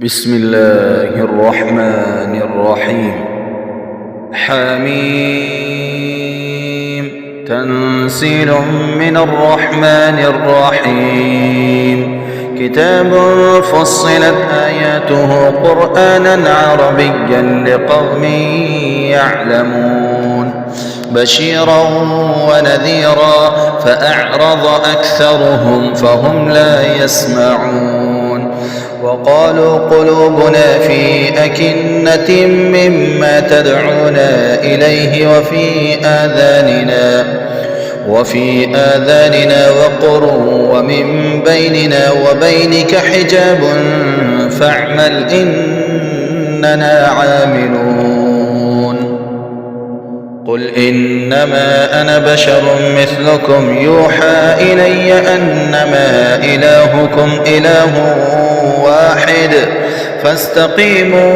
بسم الله الرحمن الرحيم. حميم تنزيل من الرحمن الرحيم. كتاب فصلت آياته قرآنا عربيا لقوم يعلمون بشيرا ونذيرا فأعرض أكثرهم فهم لا يسمعون. وقالوا قلوبنا في أكنة مما تدعونا إليه وفي آذاننا وقر ومن بيننا وبينك حجاب فاعمل إننا عاملون. قل إنما أنا بشر مثلكم يوحى إلي أنما إلهكم إله واحد فاستقيموا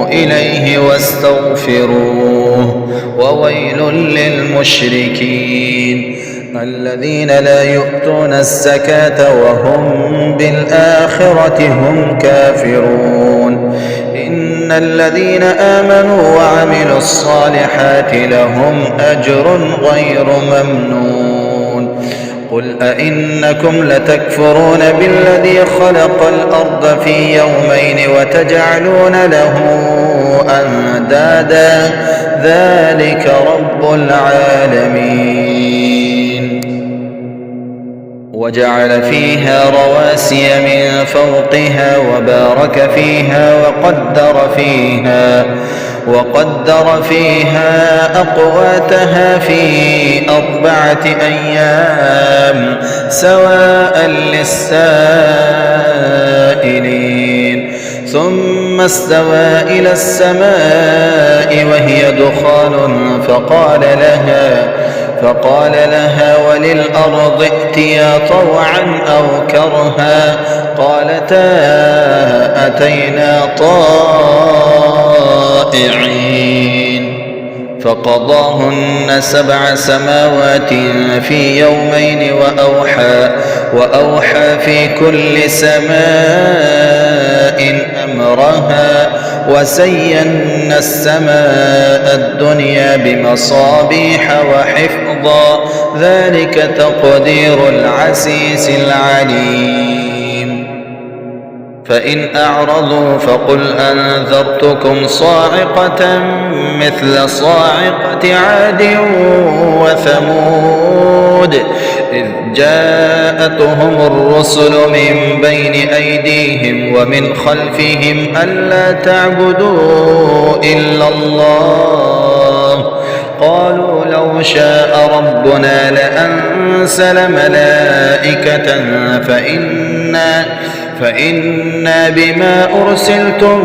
إليه واستغفروه. وويل للمشركين الذين لا يؤتون الزكاة وهم بالآخرة هم كافرون. إن الذين آمنوا وعملوا الصالحات لهم أجر غير ممنون. قل أئنكم لتكفرون بالذي خلق الأرض في يومين وتجعلون له أندادا ذلك رب العالمين. وجعل فيها رواسي من فوقها وبارك فيها وقدر فيها أقواتها في 4 أيام سواء للسائلين. ثم استوى إلى السماء وهي دخان فقال لها وللأرض ائتيا طوعا أو كرها قالتا أتينا طائعين. فقضاهن 7 سماوات في يومين وأوحى في كل سماء أمرها وزينا السماء الدنيا بمصابيح وحفظا ذلك تقدير العزيز العليم. فإن أعرضوا فقل أنذرتكم صاعقة مثل صاعقة عاد وثمود إذ جاءتهم الرسل من بين أيديهم ومن خلفهم ألا تعبدوا إلا الله قالوا لو شاء ربنا لأنزل ملائكة فإنا بما أرسلتم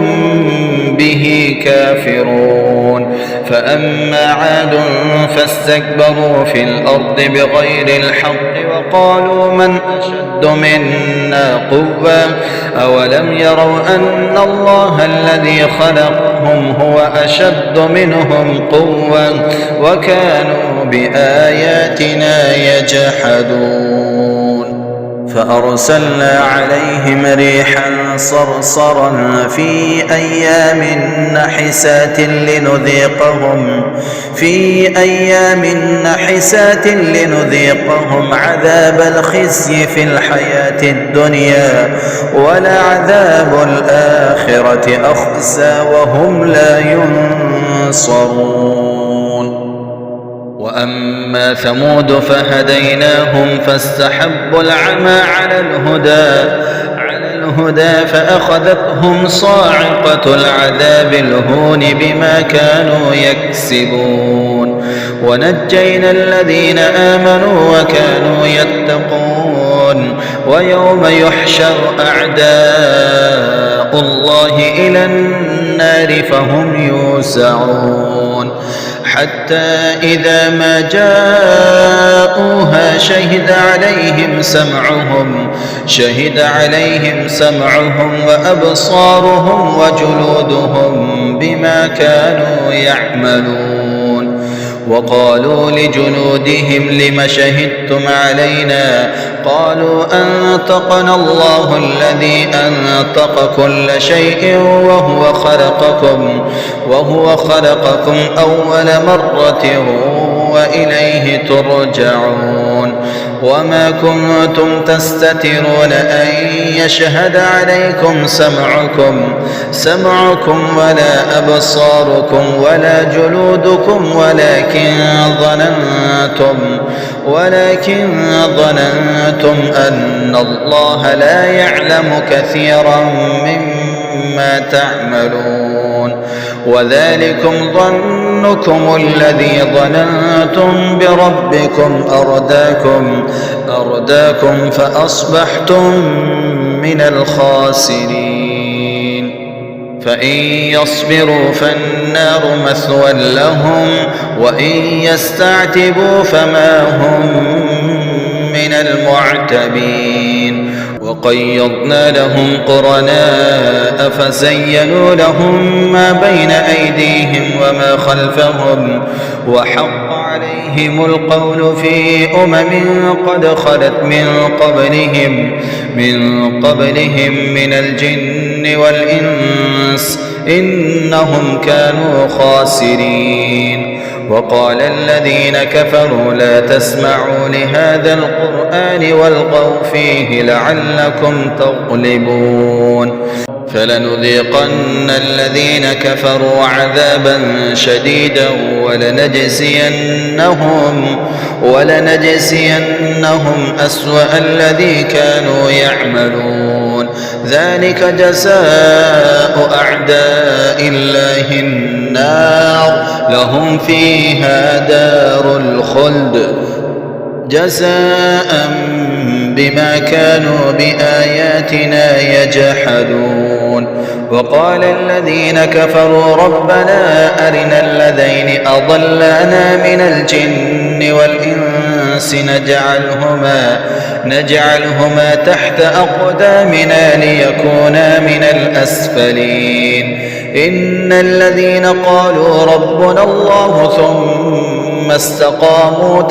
به كافرون. فأما عاد فاستكبروا في الأرض بغير الحق وقالوا من أشد منا قوة أولم يروا أن الله الذي خلقهم هو أشد منهم قوة وكانوا بآياتنا يجحدون. فأرسلنا عليهم ريحا صرصرا في أيام نحسات لنذيقهم عذاب الخزي في الحياة الدنيا ولعذاب الآخرة أخزى وهم لا ينصرون. وأما ثمود فهديناهم فاستحبوا العمى على الهدى فأخذتهم صاعقة العذاب الهون بما كانوا يكسبون. ونجينا الذين آمنوا وكانوا يتقون. ويوم يحشر أعداء الله إلى النار فهم يوزعون حتى إذا ما جاءوها شهد عليهم سمعهم وأبصارهم وجلودهم بما كانوا يعملون. وقالوا لجلودهم لم شهدتم علينا قالوا أنطقنا الله الذي أنطق كل شيء وهو خلقكم أول مرة وإليه ترجعون وما كنتم تستترون أن يشهد عليكم سمعكم ولا أبصاركم ولا جلودكم ولكن ظننتم أن الله لا يعلم كثيرا مما تعملون وذلكم ظنكم الذي ظننتم بربكم أرداكم فأصبحتم من الخاسرين فإن يصبروا فالنار مثوى لهم وإن يستعتبوا فما هم من المعتبين وقيضنا لهم قرناء فزينوا لهم ما بين أيديهم وما خلفهم وحق عليهم القول في قد خلت من قبلهم من الجن والإنس إنهم كانوا خاسرين وقال الذين كفروا لا تسمعوا لهذا القرآن والغوا فيه لعلكم تغلبون فلنذيقن الذين كفروا عذابا شديدا ولنجزينهم أسوأ الذي كانوا يعملون ذلك جزاء أعداء الله النار لهم فيها دار الخلد جزاء بما كانوا بآياتنا يجحدون وقال الذين كفروا ربنا أرنا الذين أضلانا من الجن والإنس نجعلهما تحت أقدامنا ليكونا من الأسفلين إن الذين قالوا ربنا الله ثم استقاموا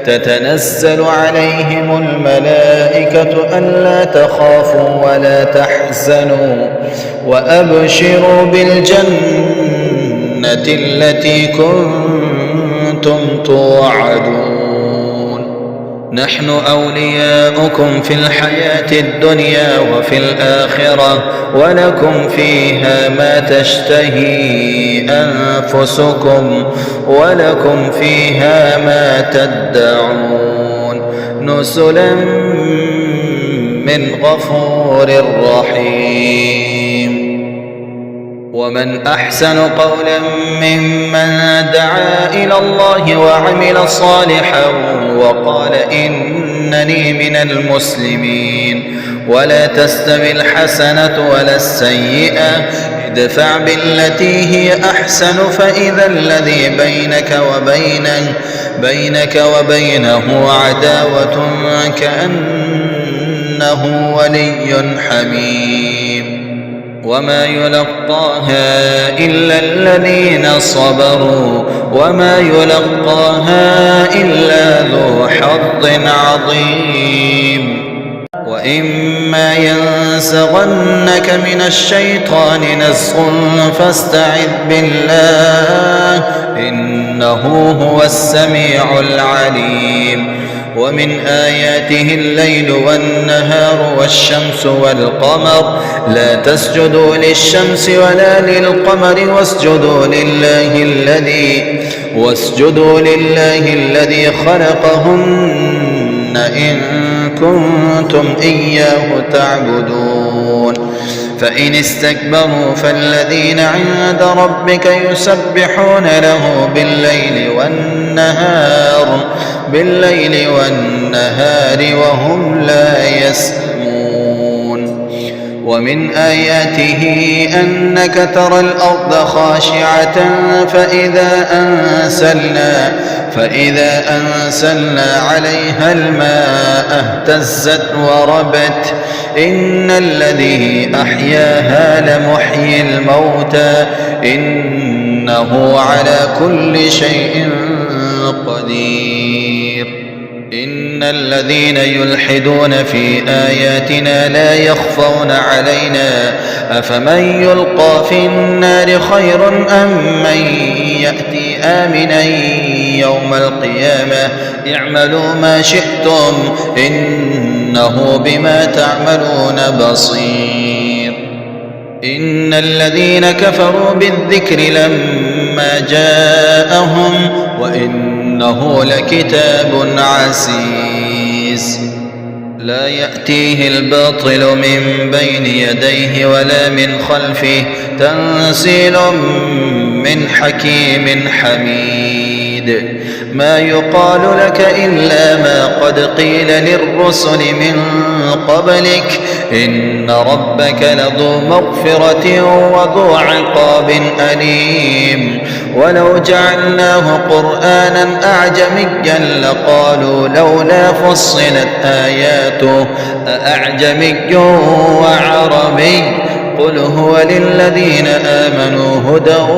تتنزل عليهم الملائكة ألا تخافوا ولا تحزنوا وأبشروا بالجنة التي كنتم توعدون نحن أولياؤكم في الحياة الدنيا وفي الآخرة ولكم فيها ما تشتهي أنفسكم ولكم فيها ما تدعون نزلا من غفور رحيم ومن أحسن قولا ممن دعا إلى الله وعمل صالحا وقال إنني من المسلمين ولا تستوي الحسنة ولا السيئة ادفع بالتي هي أحسن فإذا الذي بينك وبينه عداوة كأنه ولي حميم وما يلقاها إلا الذين صبروا وما يلقاها إلا ذو حظ عظيم وإما ينزغنك من الشيطان نزغ فاستعذ بالله إنه هو السميع العليم ومن آياته الليل والنهار والشمس والقمر لا تسجدوا للشمس ولا للقمر واسجدوا لله الذي خلقهن إن كنتم إياه تعبدون فإن استكبروا فالذين عند ربك يسبحون له بالليل والنهار وهم لا يسأمون ومن آياته أنك ترى الأرض خاشعة فإذا أنزلنا عليها الماء اهتزت وربت إن الذي أحياها لمحيي الموتى إنه على كل شيء قدير إن الذين يلحدون في آياتنا لا يخفون علينا أفمن يلقى في النار خير أم من يأتي آمنا يوم القيامة اعملوا ما شئتم إنه بما تعملون بصير إن الذين كفروا بالذكر لما جاءهم وإنه لكتاب عزيز لا يأتيه الباطل من بين يديه ولا من خلفه تنزيل من حكيم حميد ما يقال لك إلا ما قد قيل للرسل من قبلك إن ربك لذو مغفرة وذو عقاب أليم ولو جعلناه قرآنا أعجميا لقالوا لولا فصلت آياته أأعجمي وعربي قل هو للذين آمنوا هدى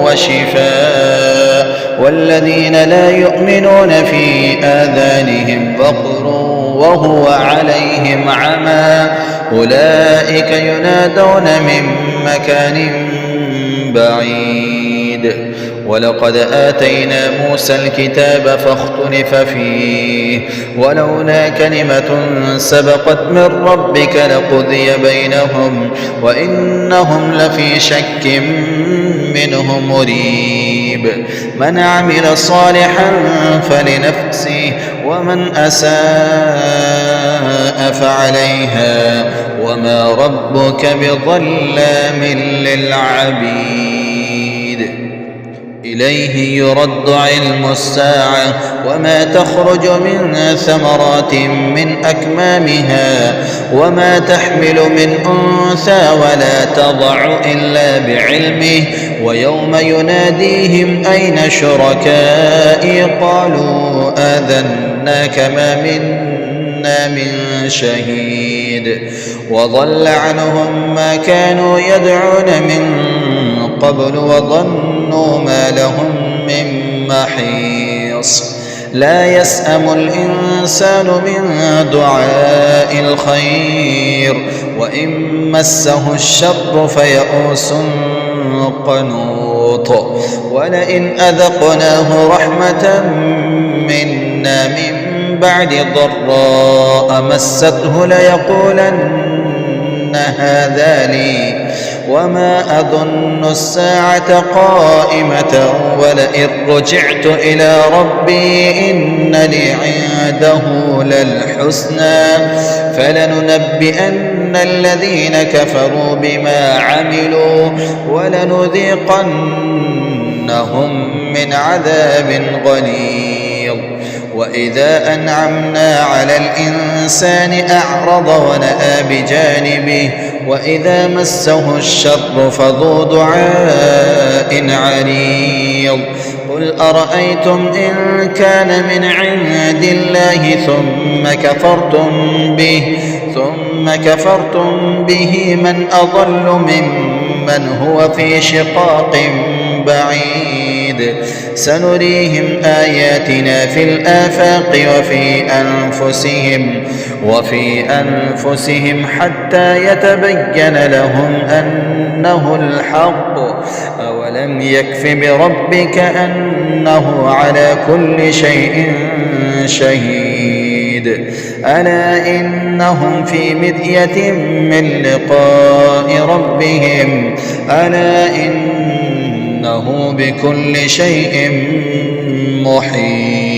وشفاء والذين لا يؤمنون في آذانهم وقر وهو عليهم عمى أولئك ينادون من مكان بعيد ولقد آتينا موسى الكتاب فاختلف فيه ولولا كلمة سبقت من ربك لقضي بينهم وإنهم لفي شك منه مريب من عمل صالحا فلنفسه ومن أساء فعليها وما ربك بظلام للعبيد إليه يرد علم الساعة وما تخرج من ثمرات من أكمامها وما تحمل من أنثى ولا تضع إلا بعلمه ويوم يناديهم أين شركائي قالوا آذناك ما منا من شهيد وضل عنهم ما كانوا يدعون من قبل وظنوا ما لهم من محيص لا يسأم الإنسان من دعاء الخير وإن مسه الشر فيئوس قنوط ولئن أذقناه رحمة منا من بعد ضراء مسته ليقولن هذا لي وما أظن الساعة قائمة ولئن رجعت إلى ربي إن لي عنده للحسنى فلننبئن الذين كفروا بما عملوا ولنذيقنهم من عذاب غليظ وإذا أنعمنا على الإنسان أعرض ونأى بجانبه وإذا مسه الشر فذو دعاء عريض قل أرأيتم إن كان من عند الله ثم كفرتم به من أضل ممن هو في شقاق بعيد سنريهم آياتنا في الآفاق وفي أنفسهم حتى يتبين لهم أنه الحق أولم يكف بربك أنه على كل شيء شهيد ألا إنهم في مرية من لقاء ربهم ألا إنه بكل شيء محيط